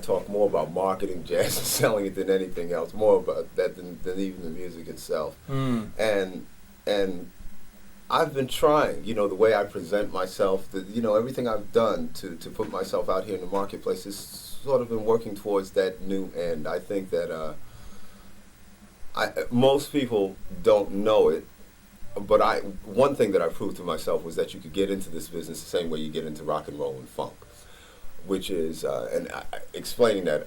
talk more about marketing jazz and selling it than anything else, more about that than even the music itself. And I've been trying, you know, the way I present myself, you know, everything I've done to put myself out here in the marketplace has sort of been working towards that new end. I think that most people don't know it, but one thing that I proved to myself was that you could get into this business the same way you get into rock and roll and funk, which is, explaining that,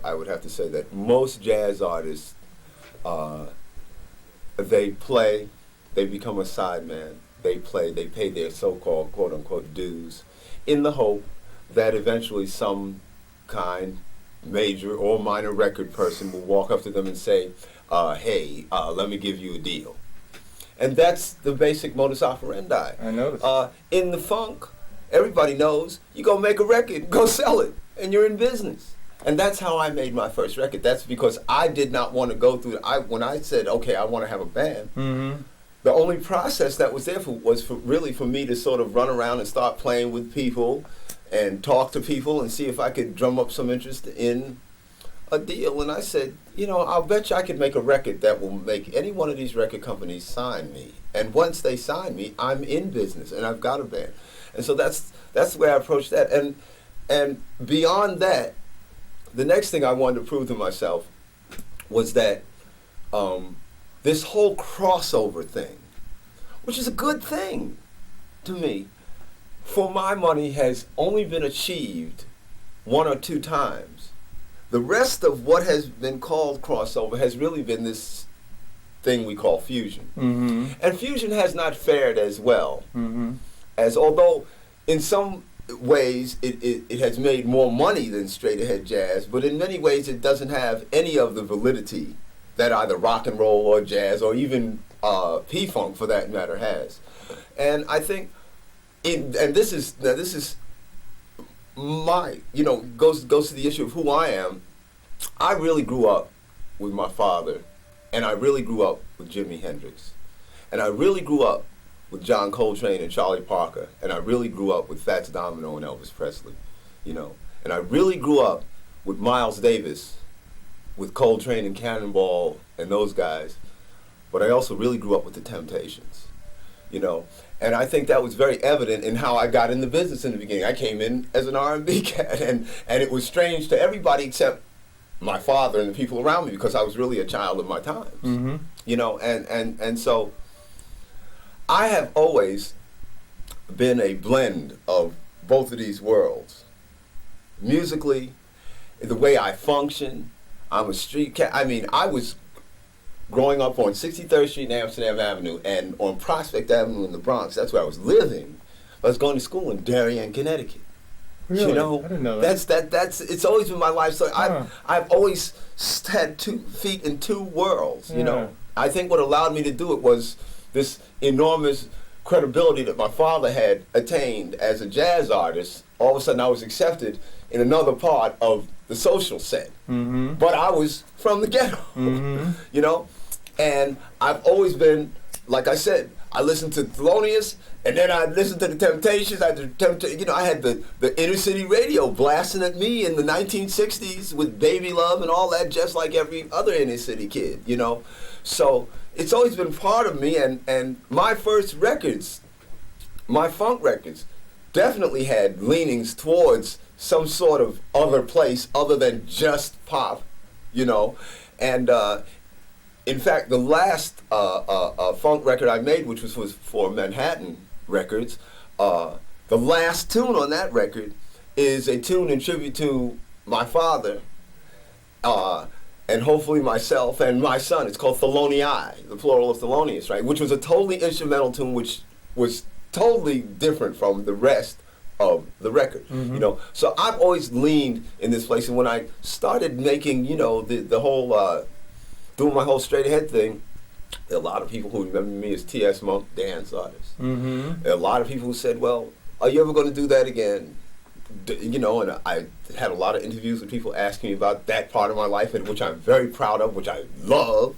I would have to say that most jazz artists, they become a sideman, they pay their so-called quote-unquote dues in the hope that eventually some kind, major or minor record person will walk up to them and say, hey, let me give you a deal. And that's the basic modus operandi. I noticed. In the funk, everybody knows you go make a record, go sell it, and you're in business. And that's how I made my first record. That's because I did not want to go through when I said, okay, I want to have a band, the only process that was there was for me to sort of run around and start playing with people and talk to people and see if I could drum up some interest in a deal. And I said, you know, I'll bet you I could make a record that will make any one of these record companies sign me. And once they sign me, I'm in business and I've got a band. And so that's the way I approached that. And beyond that, the next thing I wanted to prove to myself was that this whole crossover thing, which is a good thing to me, for my money has only been achieved 1 or 2 times. The rest of what has been called crossover has really been this thing we call fusion. And fusion has not fared as well as, although in some ways it has made more money than straight ahead jazz, but in many ways it doesn't have any of the validity that either rock and roll or jazz or even P-Funk for that matter has. And I think, and this is my, you know, goes to the issue of who I am. I really grew up with my father, and I really grew up with Jimi Hendrix, and I really grew up with John Coltrane and Charlie Parker, and I really grew up with Fats Domino and Elvis Presley, you know, and I really grew up with Miles Davis, with Coltrane and Cannonball and those guys, but I also really grew up with the Temptations, you know. And I think that was very evident in how I got in the business in the beginning. I came in as an R&B cat, and it was strange to everybody except my father and the people around me, because I was really a child of my times, you know. And so I have always been a blend of both of these worlds. Musically, the way I function, I'm a street cat. I mean, I was growing up on 63rd Street and Amsterdam Avenue, and on Prospect Avenue in the Bronx. That's where I was living. I was going to school in Darien, Connecticut. Really? You know, I didn't know that. That's it's always been my life story. I've always had 2 feet in 2 worlds. You know, I think what allowed me to do it was this enormous credibility that my father had attained as a jazz artist. All of a sudden, I was accepted in another part of the social set, but I was from the ghetto. You know. And I've always been, like I said, I listened to Thelonious, and then I listened to the Temptations. You know, I had the inner city radio blasting at me in the 1960s with Baby Love and all that, just like every other inner city kid, you know. So it's always been part of me, and my first records, my funk records, definitely had leanings towards some sort of other place other than just pop, you know. And in fact, the last funk record I made, which was for Manhattan Records, the last tune on that record is a tune in tribute to my father, and hopefully myself and my son. It's called Thelonii, the plural of Thelonious, right? Which was a totally instrumental tune, which was totally different from the rest of the record, you know. So I've always leaned in this place, and when I started making, you know, the whole doing my whole straight ahead thing, there are a lot of people who remember me as T.S. Monk, dance artist. There are a lot of people who said, well, are you ever going to do that again? You know, and I had a lot of interviews with people asking me about that part of my life, and which I'm very proud of, which I love.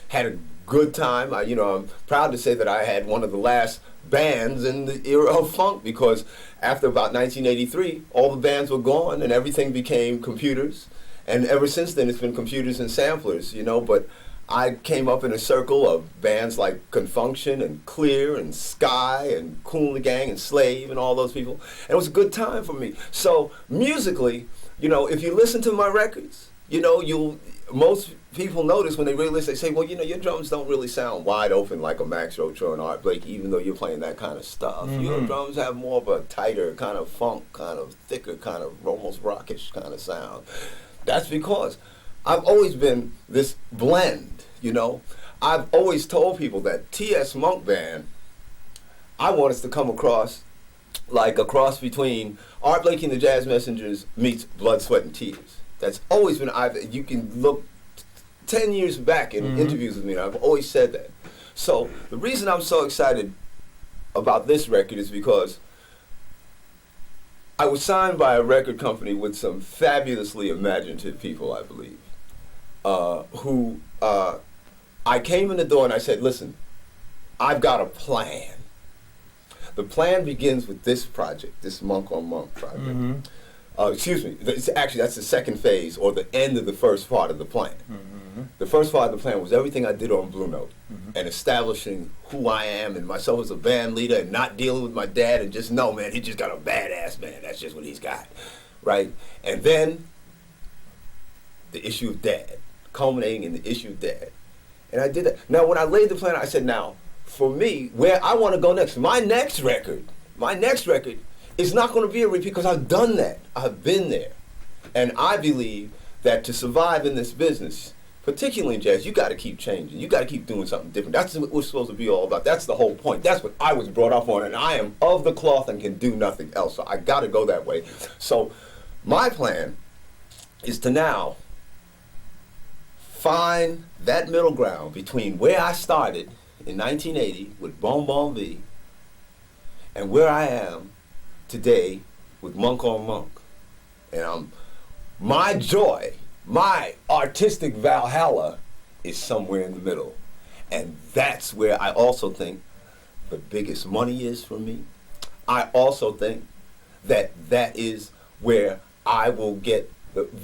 Had a good time. I'm proud to say that I had one of the last bands in the era of funk, because after about 1983, all the bands were gone and everything became computers. And ever since then, it's been computers and samplers, but I came up in a circle of bands like Confunction and Clear and Sky and Kool and the Gang and Slave and all those people. And it was a good time for me. So musically, if you listen to my records, most people notice when they really listen, they say, well, your drums don't really sound wide open like a Max Roach or an Art Blakey, even though you're playing that kind of stuff. Mm-hmm. Your drums have more of a tighter kind of funk, kind of thicker, kind of almost rockish kind of sound. That's because I've always been this blend, I've always told people that T.S. Monk Band, I want us to come across like a cross between Art Blakey and the Jazz Messengers meets Blood, Sweat, and Tears. That's always been, you can look 10 years back in interviews with me, and I've always said that. So the reason I'm so excited about this record is because I was signed by a record company with some fabulously imaginative people, I believe, who I came in the door and I said, listen, I've got a plan. The plan begins with this project, this Monk on Monk project. Mm-hmm. Actually, that's the second phase, or the end of the first part of the plan. Mm-hmm. The first part of the plan was everything I did on Blue Note, and establishing who I am and myself as a band leader, and not dealing with my dad and just know, man, he just got a badass man. That's just what he's got, right? And then the issue of Dad, culminating in the issue of Dad. And I did that. Now, when I laid the plan, I said, now, for me, where I want to go next, my next record is not going to be a repeat, because I've done that. I've been there. And I believe that to survive in this business, particularly in jazz, you got to keep changing. You got to keep doing something different. That's what we're supposed to be all about. That's the whole point. That's what I was brought up on, and I am of the cloth and can do nothing else. So I got to go that way. So my plan is to now find that middle ground between where I started in 1980 with Bon Bon V and where I am today with Monk on Monk. And my joy, my artistic Valhalla is somewhere in the middle. And that's where I also think the biggest money is for me. I also think that is where I will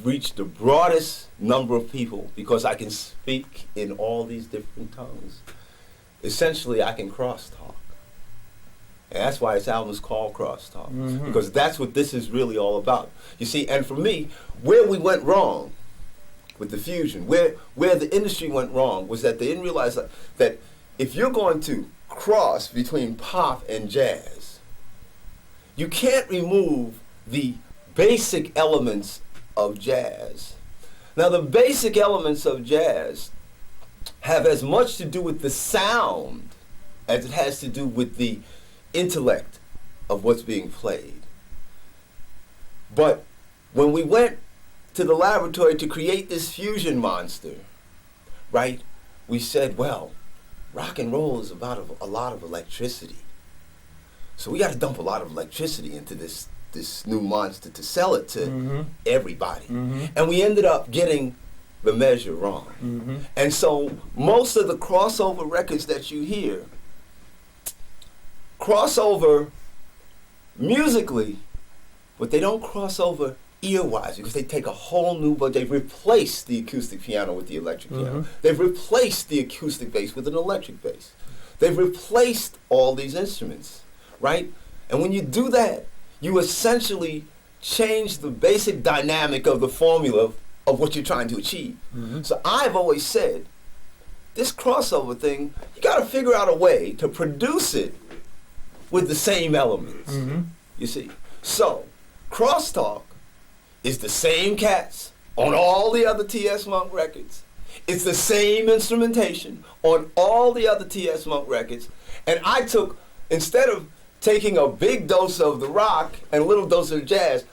reach the broadest number of people, because I can speak in all these different tongues. Essentially, I can crosstalk. And that's why this album is called Crosstalk, because that's what this is really all about. You see, and for me, where we went wrong with the fusion, where the industry went wrong, was that they didn't realize that if you're going to cross between pop and jazz, you can't remove the basic elements of jazz. Now, the basic elements of jazz have as much to do with the sound as it has to do with the intellect of what's being played. But when we went to the laboratory to create this fusion monster, right, we said, well, rock and roll is about a lot of electricity. So we got to dump a lot of electricity into this new monster to sell it to everybody. And we ended up getting the measure wrong. And so most of the crossover records that you hear cross over musically, but they don't cross over ear-wise, because they take a whole new, but they've replaced the acoustic piano with the electric piano. They've replaced the acoustic bass with an electric bass. They've replaced all these instruments, right? And when you do that, you essentially change the basic dynamic of the formula of what you're trying to achieve. So I've always said, this crossover thing, you got to figure out a way to produce it with the same elements, you see. So, Crosstalk is the same cats on all the other T.S. Monk records. It's the same instrumentation on all the other T.S. Monk records. And I took, instead of taking a big dose of the rock and a little dose of the jazz,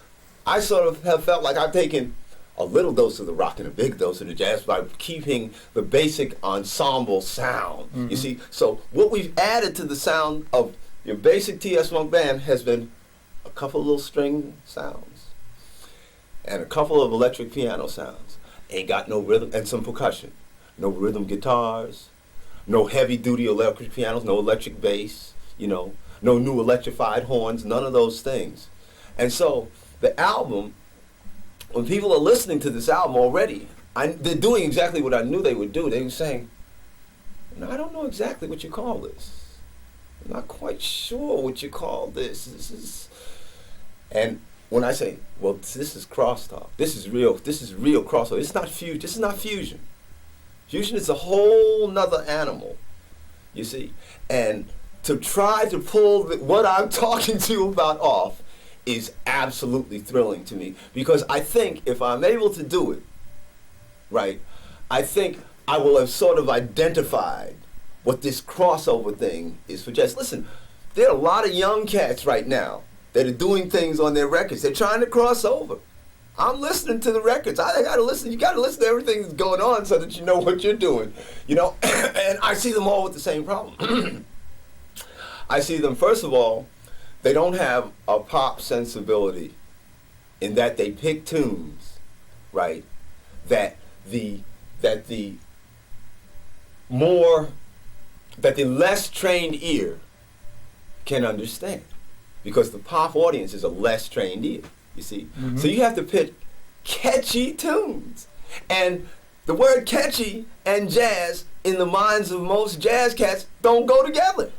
I sort of have felt like I've taken a little dose of the rock and a big dose of the jazz by keeping the basic ensemble sound. You see, so what we've added to the sound of your basic T.S. Monk band has been a couple of little string sounds and a couple of electric piano sounds. Ain't got no rhythm, and some percussion. No rhythm guitars, no heavy duty electric pianos, no electric bass, no new electrified horns, none of those things. And so the album, when people are listening to this album already, they're doing exactly what I knew they would do. They were saying, I don't know exactly what you call this. I'm not quite sure what you call this. And when I say, well, this is crosstalk. This is real crossover. It's not fusion. This is not fusion. Fusion is a whole nother animal, you see. And to try to pull what I'm talking to you about off is absolutely thrilling to me, because I think if I'm able to do it, right, I think I will have sort of identified what this crossover thing is for jazz. Listen, there are a lot of young cats right now that are doing things on their records. They're trying to cross over. I'm listening to the records. I gotta listen. You gotta listen to everything that's going on so that you know what you're doing. And I see them all with the same problem. I see them, first of all, they don't have a pop sensibility in that they pick tunes, right, that the less trained ear can understand, because the pop audience is a less trained ear, you see. Mm-hmm. So you have to pick catchy tunes. And the word catchy and jazz in the minds of most jazz cats don't go together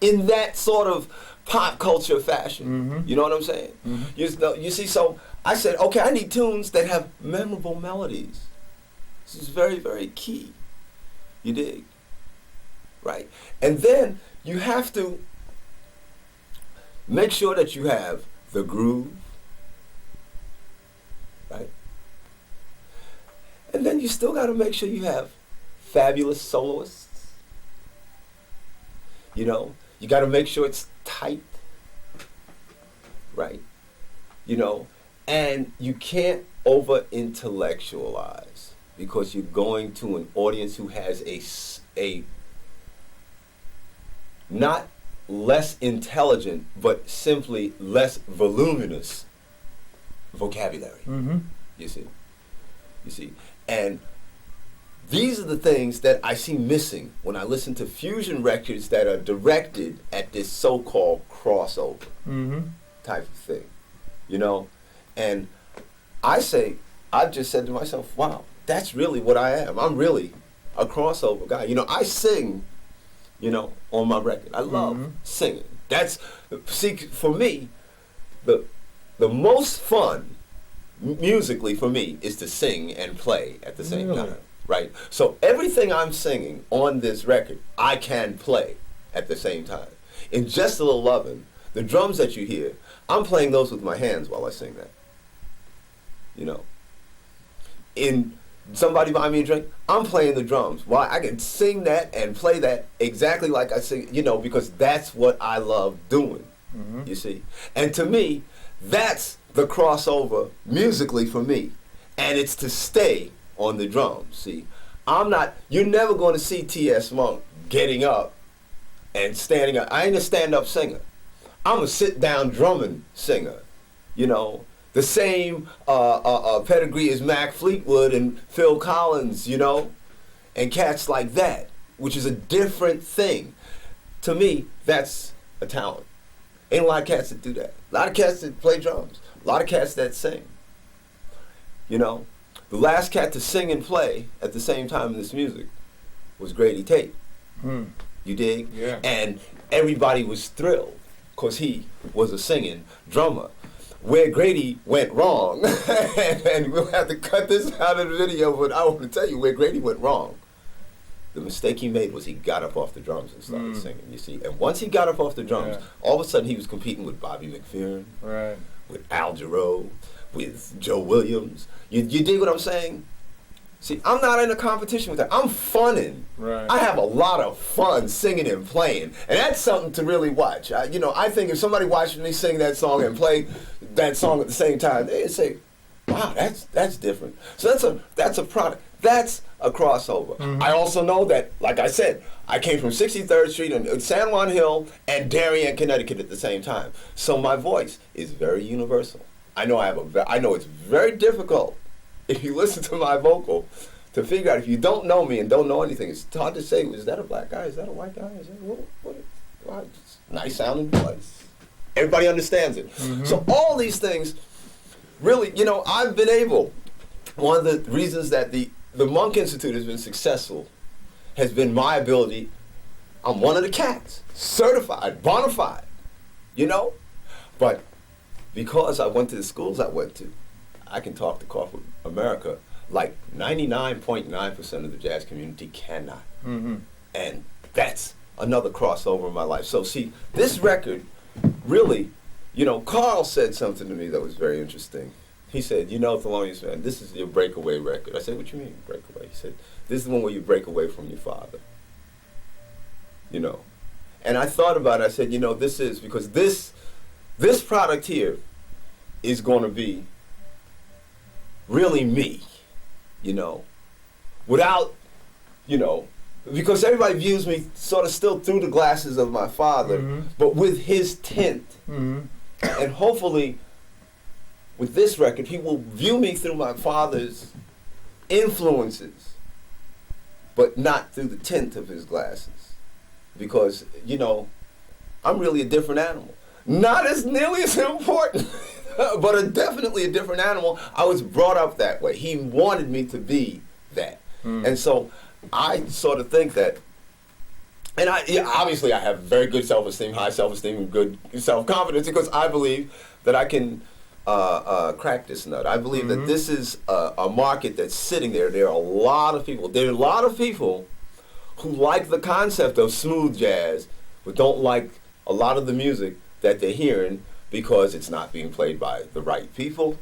in that sort of pop culture fashion. Mm-hmm. You know what I'm saying? Mm-hmm. You see, so I said, okay, I need tunes that have memorable melodies. This is very, very key. You dig? Right? And then you have to make sure that you have the groove, right? And then you still got to make sure you have fabulous soloists. You got to make sure it's tight, right? And you can't over-intellectualize, because you're going to an audience who has a not less intelligent, but simply less voluminous vocabulary. Mm-hmm. You see, and these are the things that I see missing when I listen to fusion records that are directed at this so-called crossover type of thing, And I've just said to myself, wow, that's really what I am. I'm really a crossover guy. I sing, on my record. I love singing. For me, the most fun musically for me is to sing and play at the same time, right? So everything I'm singing on this record, I can play at the same time. In Just a Little Lovin', the drums that you hear, I'm playing those with my hands while I sing that. In Somebody Buy Me a Drink, I'm playing the drums. Why? I can sing that and play that exactly like I sing, because that's what I love doing, you see. And to me, that's the crossover musically for me. And it's to stay on the drums, see. You're never going to see T.S. Monk getting up and standing up. I ain't a stand-up singer. I'm a sit-down drumming singer, The same pedigree as Mac Fleetwood and Phil Collins, and cats like that, which is a different thing. To me, that's a talent. Ain't a lot of cats that do that. A lot of cats that play drums. A lot of cats that sing. The last cat to sing and play at the same time in this music was Grady Tate. You dig? Yeah. And everybody was thrilled because he was a singing drummer. Where Grady went wrong, and we'll have to cut this out of the video, but I want to tell you where Grady went wrong. The mistake he made was he got up off the drums and started singing, you see. And once he got up off the drums, all of a sudden he was competing with Bobby McFerrin, with Al Jarreau, with Joe Williams. You dig what I'm saying? See, I'm not in a competition with that. I'm funning. Right. I have a lot of fun singing and playing, and that's something to really watch. I think if somebody watched me sing that song and play that song at the same time, they'd say, "Wow, that's different." So that's a product. That's a crossover. I also know that, like I said, I came from 63rd Street and San Juan Hill and Darien, Connecticut at the same time. So my voice is very universal. I know it's very difficult, if you listen to my vocal, to figure out, if you don't know me and don't know anything, it's hard to say, is that a black guy? Is that a white guy? Is that, what nice sounding voice. Everybody understands it. Mm-hmm. So all these things, really, you know, I've been able, one of the reasons that the Monk Institute has been successful has been my ability. I'm one of the cats, certified, bona fide, you know? But because I went to the schools I went to, I can talk to corporate America like 99.9% of the jazz community cannot. Mm-hmm. And that's another crossover in my life. So see, this record really, you know, Carl said something to me that was very interesting. He said, you know, Thelonious, man, this is your breakaway record. I said, what you mean breakaway? He said, this is the one where you break away from your father. You know. And I thought about it. I said, you know, this is, because this product here is going to be really me, you know, without, you know, because everybody views me sort of still through the glasses of my father, mm-hmm. but with his tint. Mm-hmm. And hopefully, with this record, he will view me through my father's influences, but not through the tint of his glasses. Because, you know, I'm really a different animal. Not as nearly as important, but definitely a different animal. I was brought up that way. He wanted me to be that. Mm. And so I sort of think that, and obviously I have very good self-esteem, high self-esteem, and good self-confidence, because I believe that I can crack this nut. I believe mm-hmm. that this is a market that's sitting there. There are a lot of people. There are a lot of people who like the concept of smooth jazz, but don't like a lot of the music that they're hearing because it's not being played by the right people.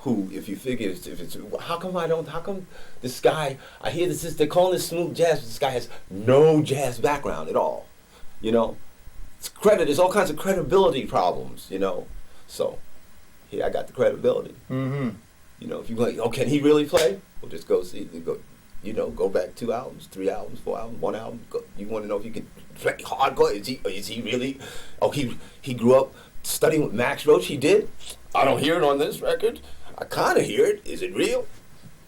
Who, if you figure, if it's, how come this guy, I hear they're calling this smooth jazz, but this guy has no jazz background at all, you know? There's all kinds of credibility problems, you know? So, here I got the credibility. Mm-hmm. You know, if you like, oh, can he really play? Well, just go see, go back 2 albums, 3 albums, 4 albums, 1 album. You want to know if you can play hardcore? Is he really? Oh, he grew up studying with Max Roach. He did. I don't hear it on this record. I kind of hear it. Is it real?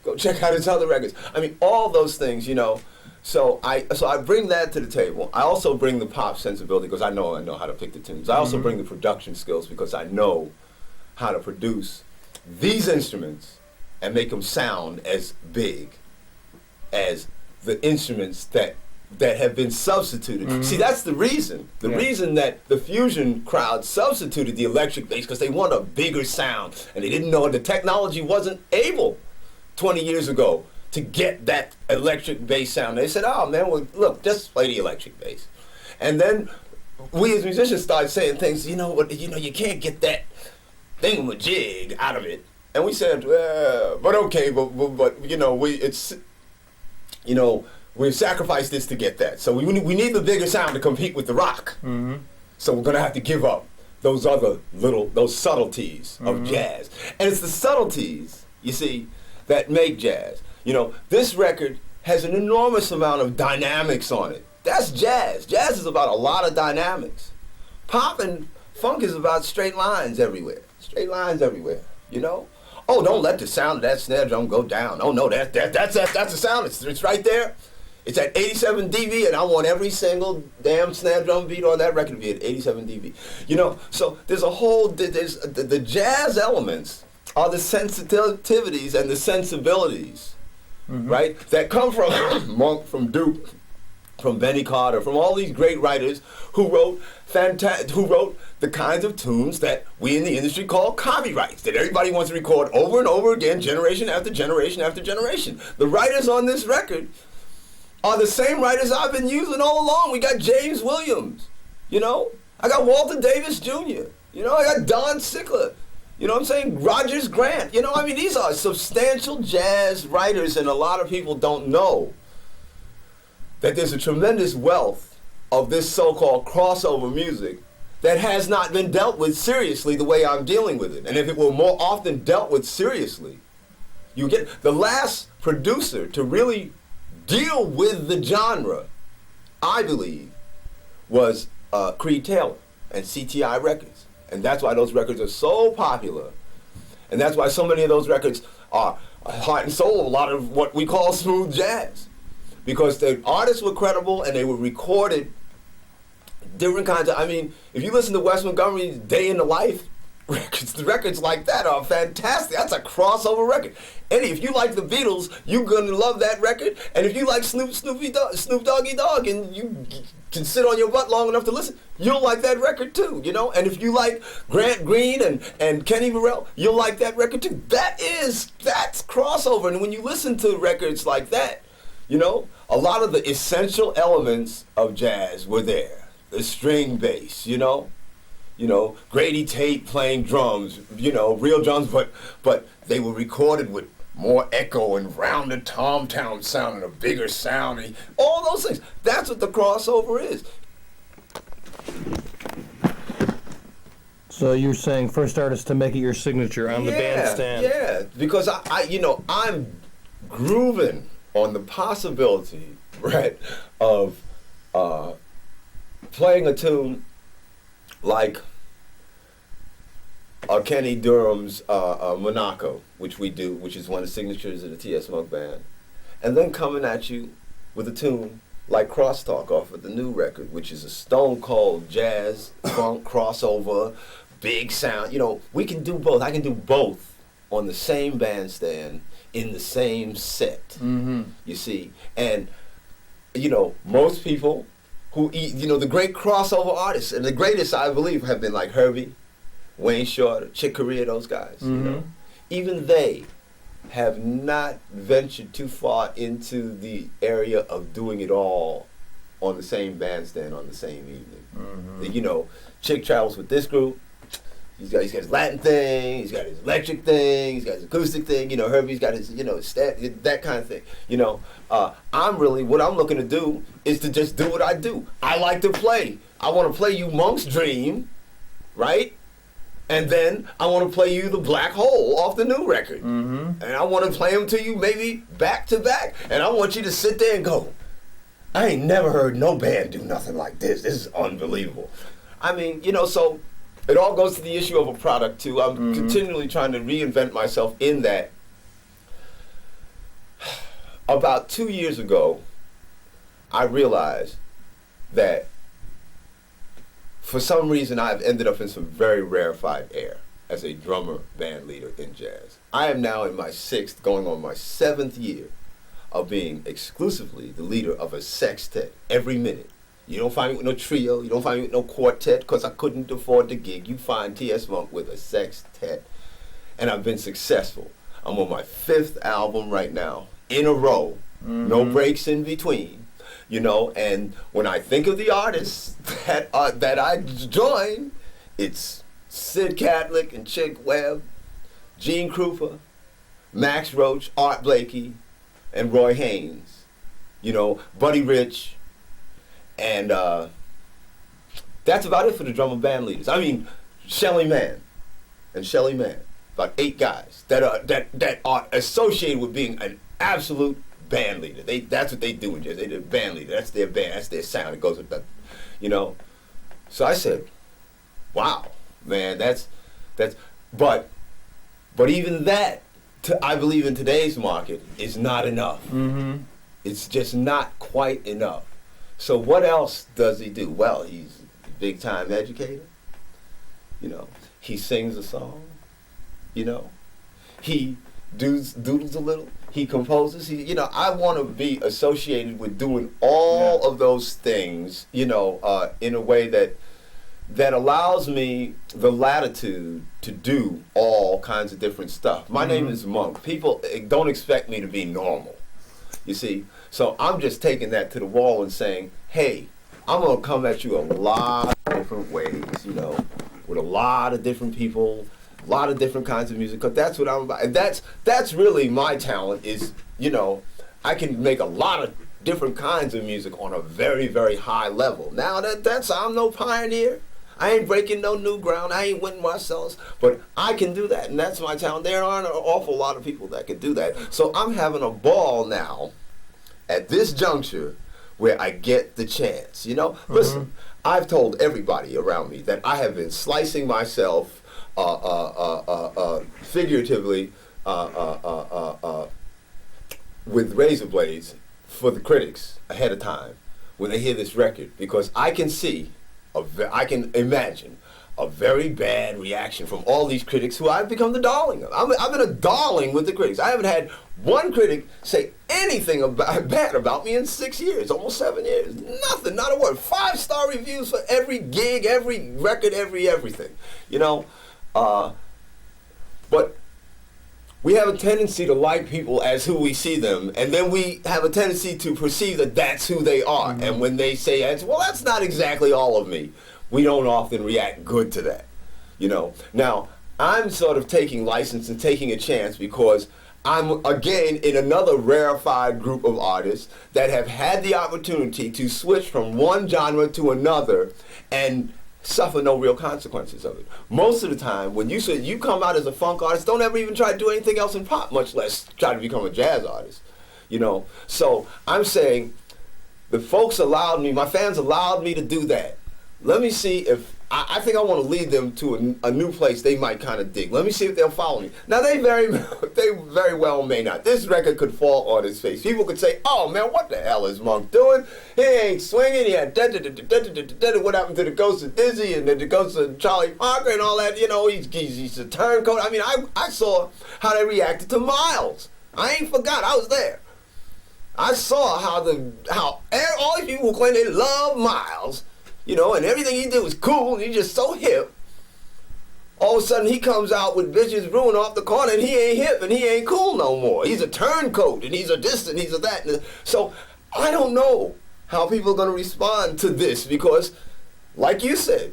Go check out his other records. I mean, all those things, you know. So I bring that to the table. I also bring the pop sensibility because I know how to pick the tunes. I also mm-hmm. bring the production skills because I know how to produce these instruments and make them sound as big as the instruments that have been substituted. Mm-hmm. See, that's the reason. The reason that the fusion crowd substituted the electric bass, because they want a bigger sound, and they didn't know the technology wasn't able 20 years ago to get that electric bass sound. They said, oh man, well look, just play the electric bass. And then we as musicians started saying things, you can't get that thingamajig out of it. And we said, but okay, but we've sacrificed this to get that. So we need the bigger sound to compete with the rock. Mm-hmm. So we're gonna have to give up those subtleties mm-hmm. of jazz. And it's the subtleties, you see, that make jazz. You know, this record has an enormous amount of dynamics on it. That's jazz. Jazz is about a lot of dynamics. Pop and funk is about straight lines everywhere. Straight lines everywhere, you know? Oh, don't let the sound of that snare drum go down. Oh no, that's the sound. It's right there. It's at 87 dB, and I want every single damn snare drum beat on that record to be at 87 dB. You know, so there's the jazz elements are the sensitivities and the sensibilities, mm-hmm. right? That come from Monk, from Duke, from Benny Carter, from all these great writers who wrote the kinds of tunes that we in the industry call copyrights, that everybody wants to record over and over again, generation after generation after generation. The writers on this record are the same writers I've been using all along. We got James Williams, you know? I got Walter Davis Jr., you know? I got Don Sickler, you know what I'm saying? Rogers Grant, you know? I mean, these are substantial jazz writers, and a lot of people don't know that there's a tremendous wealth of this so-called crossover music that has not been dealt with seriously the way I'm dealing with it. And if it were more often dealt with seriously, you get the last producer to really deal with the genre, I believe, was Creed Taylor and CTI Records. And that's why those records are so popular. And that's why so many of those records are heart and soul of a lot of what we call smooth jazz, because the artists were credible and they were recorded different kinds of. I mean, if you listen to Wes Montgomery's Day in the Life records like that are fantastic. That's a crossover record. And if you like the Beatles, you're gonna love that record. And if you like Snoop Doggy Dogg, and you can sit on your butt long enough to listen, you'll like that record too, you know. And if you like Grant Green and Kenny Burrell, you'll like that record too. That's crossover. And when you listen to records like that, you know, a lot of the essential elements of jazz were there. The string bass, you know, Grady Tate playing drums, you know, real drums, but they were recorded with more echo and rounded tom-town sound and a bigger sound, and all those things. That's what the crossover is. So you're saying first artist to make it your signature on the bandstand. Yeah, because I'm grooving on the possibility, right, of playing a tune like Kenny Durham's Monaco, which we do, which is one of the signatures of the T.S. Monk Band, and then coming at you with a tune like Crosstalk off of the new record, which is a stone cold jazz, funk, crossover, big sound. You know, we can do both. I can do both on the same bandstand in the same set, you see. And, you know, most people who, you know, the great crossover artists, and the greatest, I believe, have been like Herbie, Wayne Shorter, Chick Corea, those guys, you know. Even they have not ventured too far into the area of doing it all on the same bandstand on the same evening. You know, Chick travels with this group. He's got his Latin thing, he's got his electric thing, he's got his acoustic thing, you know, Herbie's got his, you know, that kind of thing. You know, what I'm looking to do is to just do what I do. I like to play. I want to play you Monk's Dream, right? And then I want to play you the Black Hole off the new record. And I want to play them to you maybe back to back. And I want you to sit there and go, I ain't never heard no band do nothing like this. This is unbelievable. I mean, you know, so it all goes to the issue of a product too. I'm continually trying to reinvent myself in that. About 2 years ago, I realized that for some reason, I've ended up in some very rarefied air as a drummer band leader in jazz. I am now in my 6th, going on my 7th year of being exclusively the leader of a sextet every minute. You don't find me with no trio, you don't find me with no quartet, because I couldn't afford the gig. You find T.S. Monk with a sextet, and I've been successful. I'm on my 5th album right now, in a row, no breaks in between. You know, and when I think of the artists that I join, it's Sid Catlett and Chick Webb, Gene Krupa, Max Roach, Art Blakey, and Roy Haynes. You know, Buddy Rich, and that's about it for the drummer band leaders. I mean, Shelly Manne, about 8 guys that are associated with being an absolute band leader. That's what they do in jazz. They're band leader. That's their band. That's their sound. It goes with that, you know. So I said, "Wow, man, that's." But even that, I believe in today's market, is not enough. It's just not quite enough. So what else does he do? Well, he's a big time educator. You know, he sings a song. You know, he doodles a little. He composes. You know, I want to be associated with doing all of those things, you know, in a way that allows me the latitude to do all kinds of different stuff. My name is Monk. People don't expect me to be normal, you see. So I'm just taking that to the wall and saying, hey, I'm going to come at you a lot of different ways, you know, with a lot of different people, a lot of different kinds of music, because that's what I'm about. And that's really my talent is, you know, I can make a lot of different kinds of music on a very, very high level. Now, I'm no pioneer. I ain't breaking no new ground. I ain't winning Marcellus, but I can do that, and that's my talent. There aren't an awful lot of people that can do that. So I'm having a ball now at this juncture where I get the chance, you know? Listen, I've told everybody around me that I have been slicing myself figuratively with razor blades for the critics ahead of time when they hear this record, because I can see, I can imagine a very bad reaction from all these critics who I've become the darling of. I've been a darling with the critics. I haven't had one critic say anything bad about me in 6 years, almost 7 years. Nothing, not a word. 5-star reviews for every gig, every record, everything. You know, but we have a tendency to like people as who we see them, and then we have a tendency to perceive that that's who they are. Mm-hmm. And when they say, well, that's not exactly all of me, we don't often react good to that, you know. Now, I'm sort of taking license and taking a chance because I'm, again, in another rarefied group of artists that have had the opportunity to switch from one genre to another and suffer no real consequences of it. Most of the time, when you say you come out as a funk artist, don't ever even try to do anything else in pop, much less try to become a jazz artist, you know. So I'm saying the folks allowed me, my fans allowed me to do that. Let me see if, I think I want to lead them to a new place they might kind of dig. Let me see if they'll follow me. Now, they very well may not. This record could fall on its face. People could say, oh, man, what the hell is Monk doing? He ain't swinging. He had what happened to the Ghost of Dizzy and the Ghost of Charlie Parker and all that? You know, he's a turncoat. I mean, I saw how they reacted to Miles. I ain't forgot. I was there. I saw how all these people who claim they love Miles, you know, and everything he did was cool, and he's just so hip. All of a sudden, he comes out with Bitches Brewing off the corner, and he ain't hip, and he ain't cool no more. He's a turncoat, and he's a this, and he's a that. So I don't know how people are going to respond to this, because, like you said,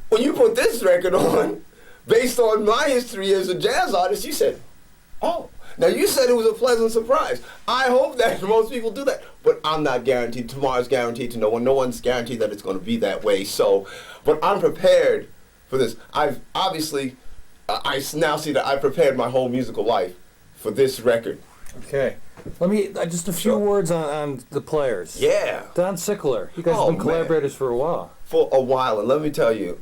when you put this record on, based on my history as a jazz artist, you said, oh. Now, you said it was a pleasant surprise. I hope that most people do that. But I'm not guaranteed. Tomorrow's guaranteed to no one. No one's guaranteed that it's going to be that way. So, but I'm prepared for this. I've obviously, I now see that I prepared my whole musical life for this record. Okay. Let me, just a few words on the players. Yeah. Don Sickler. You guys have been collaborators for a while. For a while. And let me tell you,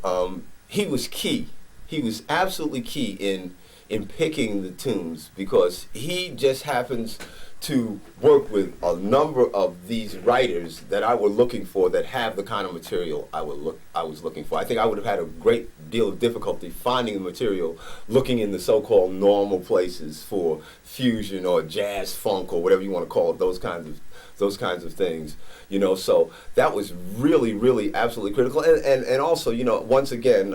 he was key. He was absolutely key in picking the tunes, because he just happens to work with a number of these writers that I was looking for, that have the kind of material I was looking for. I think I would have had a great deal of difficulty finding the material, looking in the so-called normal places for fusion or jazz funk or whatever you want to call it, those kinds of things, you know. So that was really, really absolutely critical. And also, you know, once again,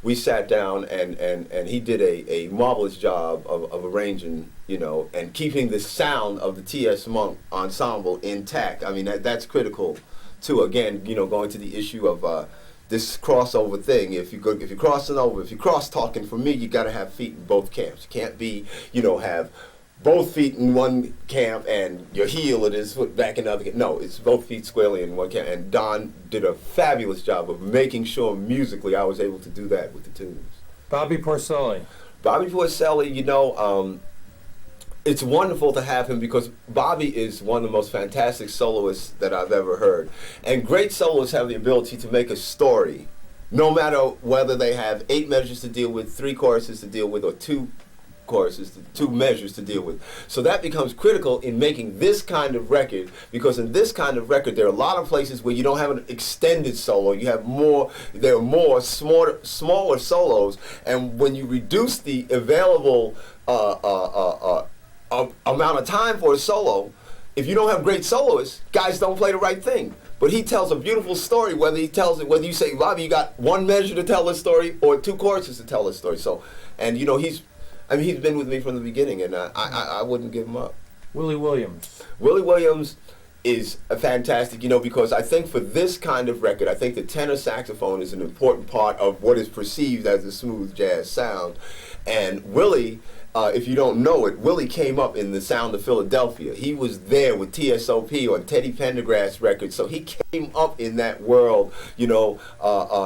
we sat down and he did a marvelous job of arranging, you know, and keeping the sound of the T.S. Monk ensemble intact. I mean, that's critical too. Again, you know, going to the issue of this crossover thing. If you're crossing over, if you're cross talking, for me, you got to have feet in both camps. You can't be, you know, have both feet in one camp and your heel and his foot back in the other camp. No, it's both feet squarely in one camp. And Don did a fabulous job of making sure musically I was able to do that with the tunes. Bobby Porcelli. Bobby Porcelli, you know, it's wonderful to have him, because Bobby is one of the most fantastic soloists that I've ever heard. And great soloists have the ability to make a story, no matter whether they have 8 measures to deal with, 3 choruses to deal with, or 2 choruses, 2 measures to deal with. So that becomes critical in making this kind of record, because in this kind of record there are a lot of places where you don't have an extended solo. You have there are more smaller solos, and when you reduce the available amount of time for a solo, if you don't have great soloists, guys don't play the right thing. But he tells a beautiful story, whether you say, Bobby, you got 1 measure to tell this story or 2 choruses to tell this story. So, and you know, he's been with me from the beginning, and I wouldn't give him up. Willie Williams. Willie Williams is a fantastic, you know, because I think for this kind of record, I think the tenor saxophone is an important part of what is perceived as a smooth jazz sound. And Willie, if you don't know it, Willie came up in the sound of Philadelphia. He was there with TSOP on Teddy Pendergrass records, so he came up in that world, you know.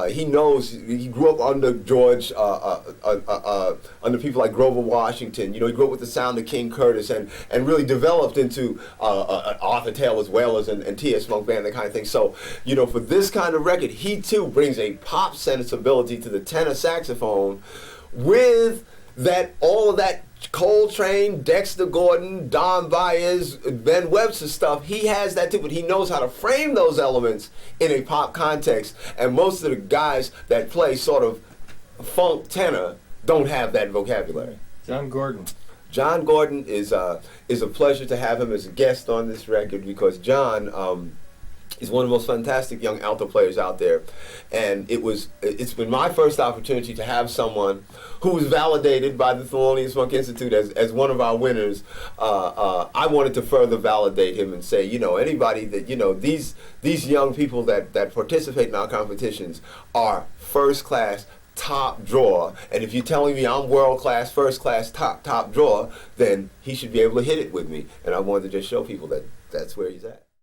He knows, he grew up under George, under people like Grover Washington. You know, he grew up with the sound of King Curtis and really developed into Arthur Taylor's Wailers and T.S. Monk Band, that kind of thing. So, you know, for this kind of record, he too brings a pop sensibility to the tenor saxophone with all of that Coltrane, Dexter Gordon, Don Byers, Ben Webster stuff, he has that too, but he knows how to frame those elements in a pop context. And most of the guys that play sort of funk tenor don't have that vocabulary. John Gordon. John Gordon is a pleasure to have him as a guest on this record, because John is one of the most fantastic young alto players out there, and it's been my first opportunity to have someone who was validated by the Thelonious Monk Institute as one of our winners. I wanted to further validate him and say, anybody that, these young people that participate in our competitions are first class, top drawer, and if you're telling me I'm world class, first class, top drawer, then he should be able to hit it with me. And I wanted to just show people that that's where he's at.